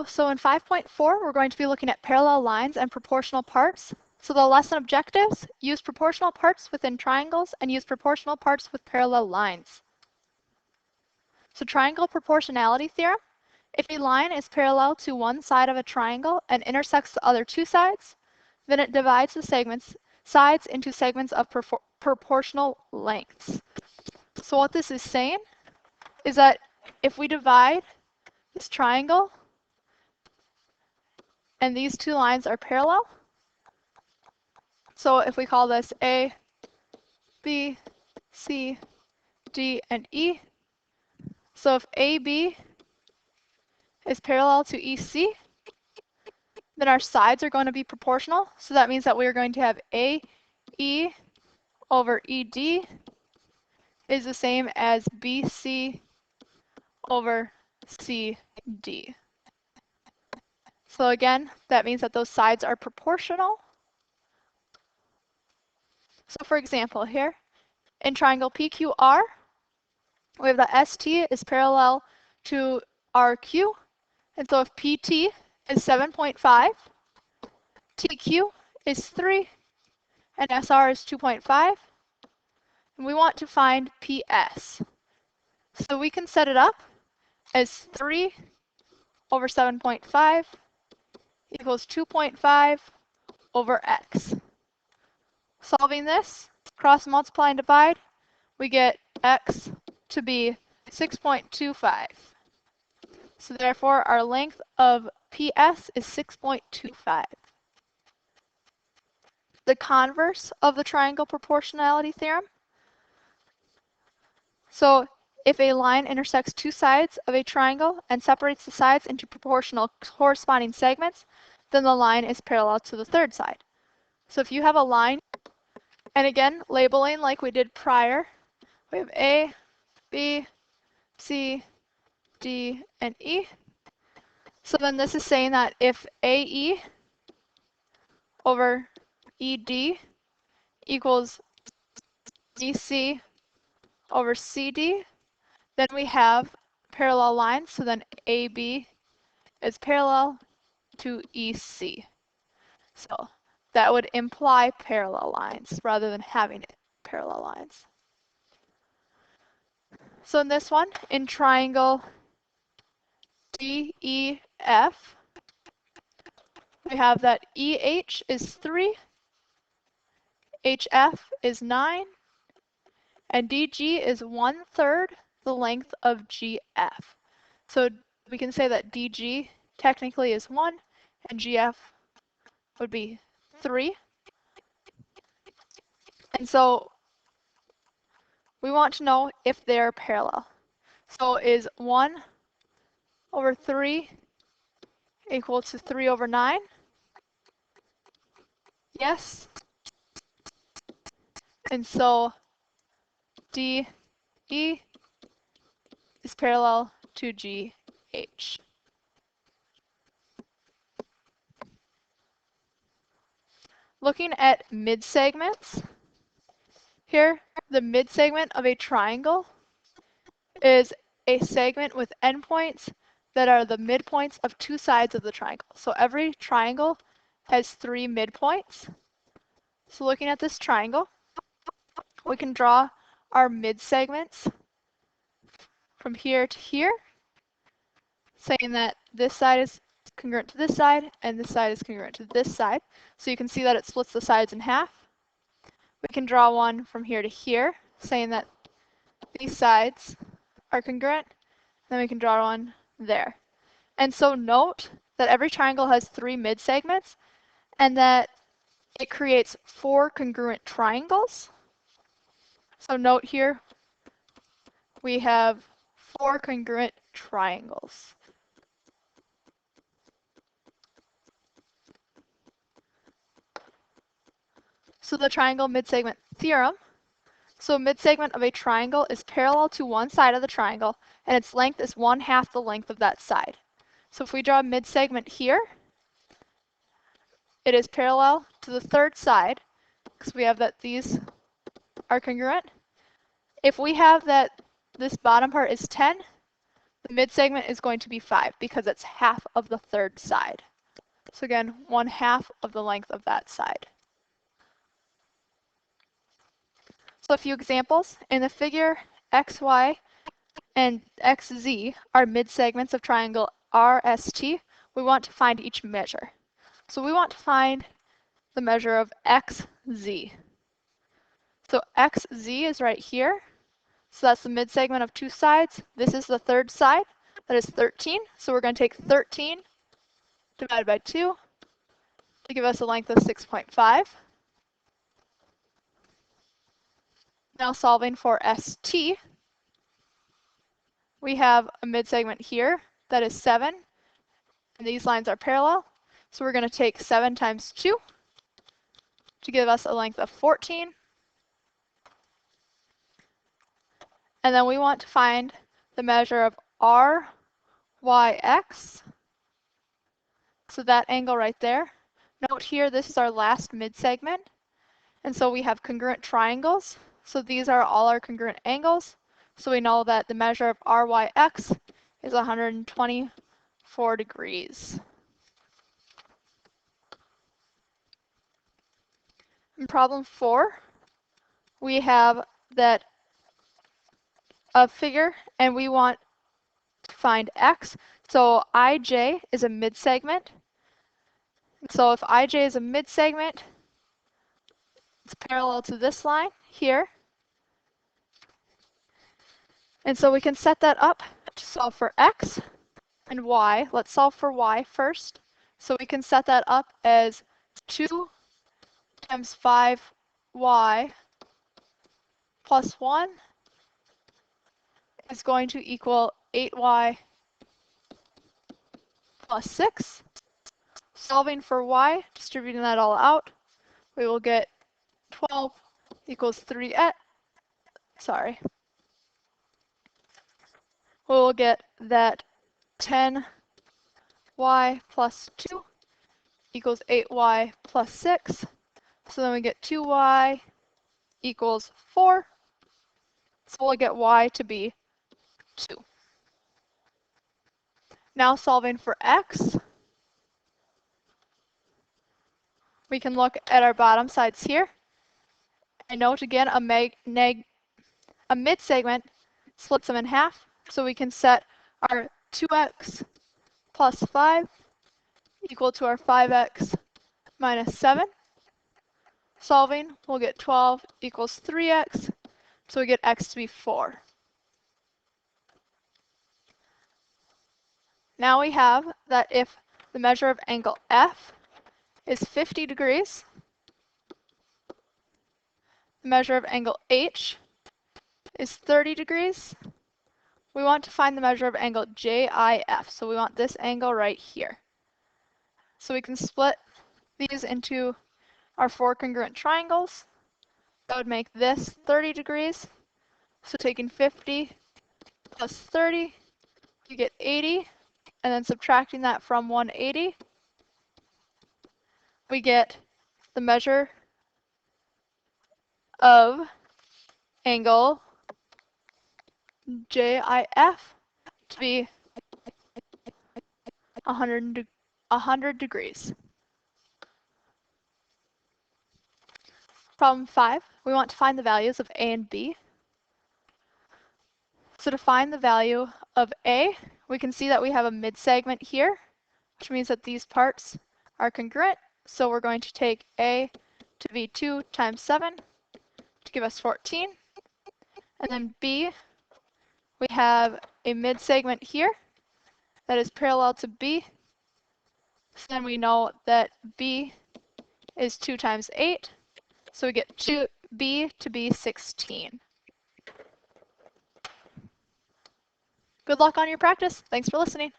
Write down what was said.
So in 5.4, we're going to be looking at parallel lines and proportional parts. So the lesson objectives: use proportional parts within triangles and use proportional parts with parallel lines. So triangle proportionality theorem: if a line is parallel to one side of a triangle and intersects the other two sides, then it divides the sides into segments of proportional lengths. So what this is saying is that if we divide this triangle and these two lines are parallel, so if we call this A, B, C, D, and E, so if AB is parallel to EC, then our sides are going to be proportional. So that means that we're going to have AE over ED is the same as BC over CD. So again, that means that those sides are proportional. So for example, here in triangle PQR, we have that ST is parallel to RQ. And so if PT is 7.5, TQ is 3, and SR is 2.5, and we want to find PS. So we can set it up as 3 over 7.5 equals 2.5 over X. Solving this, cross multiply and divide, we get X to be 6.25. So therefore, our length of PS is 6.25. The converse of the triangle proportionality theorem. So if a line intersects two sides of a triangle and separates the sides into proportional corresponding segments, then the line is parallel to the third side. So if you have a line, and again, labeling like we did prior, we have A, B, C, D, and E. So then this is saying that if AE over ED equals EC over CD, then we have parallel lines. So then AB is parallel to EC. So that would imply parallel lines rather than having it parallel lines. So in this one, in triangle DEF, we have that EH is 3, HF is 9, and DG is 1/3 the length of GF. So we can say that DG technically is 1, and GF would be 3. And so we want to know if they're parallel. So is 1 over 3 equal to 3 over 9? Yes. And so DE is parallel to GH. Looking at midsegments, here the midsegment of a triangle is a segment with endpoints that are the midpoints of two sides of the triangle. So every triangle has 3 midpoints. So looking at this triangle, we can draw our midsegments from here to here, saying that this side is congruent to this side and this side is congruent to this side. So you can see that it splits the sides in half. We can draw one from here to here, saying that these sides are congruent. Then we can draw one there. And so note that every triangle has 3 midsegments and that it creates 4 congruent triangles. So note here, we have 4 congruent triangles. So the triangle midsegment theorem. So midsegment of a triangle is parallel to one side of the triangle, and its length is 1/2 the length of that side. So if we draw a midsegment here, it is parallel to the third side, because we have that these are congruent. If we have that this bottom part is 10, The mid-segment is going to be 5 because it's half of the third side. So again, 1/2 of the length of that side. So a few examples. In the figure, XY and XZ are mid-segments of triangle RST. We want to find each measure. So we want to find the measure of XZ. So XZ is right here. So that's the mid-segment of 2 sides. This is the third side. That is 13. So we're going to take 13 divided by 2 to give us a length of 6.5. Now solving for ST, we have a mid-segment here that is 7, and these lines are parallel. So we're going to take 7 times 2 to give us a length of 14. And then we want to find the measure of RYX. So that angle right there. Note here, this is our last mid-segment. And so we have congruent triangles. So these are all our congruent angles. So we know that the measure of RYX is 124 degrees. In problem 4, we have that a figure and we want to find X. So IJ is a mid-segment. So if IJ is a mid-segment, it's parallel to this line here. And so we can set that up to solve for X and Y. Let's solve for Y first. So we can set that up as 2 times 5y plus 1 is going to equal 8y plus 6. Solving for y, distributing that all out, we will get 12 equals 3x. Sorry. We will get that 10y plus 2 equals 8y plus 6. So then we get 2y equals 4. So we'll get y to be 2. Now solving for x, we can look at our bottom sides here. And note again, a mid-segment splits them in half. So we can set our 2x plus 5 equal to our 5x minus 7. Solving, we'll get 12 equals 3x. So we get x to be 4. Now we have that if the measure of angle F is 50 degrees, the measure of angle H is 30 degrees, we want to find the measure of angle JIF. So we want this angle right here. So we can split these into our 4 congruent triangles. That would make this 30 degrees. So taking 50 plus 30, you get 80. And then subtracting that from 180, we get the measure of angle JIF to be 100 degrees. Problem 5, we want to find the values of A and B. So to find the value of A, we can see that we have a mid-segment here, which means that these parts are congruent. So we're going to take A to be 2 times 7 to give us 14. And then B, we have a mid-segment here that is parallel to B. So then we know that B is 2 times 8. So we get B to be 16. Good luck on your practice. Thanks for listening.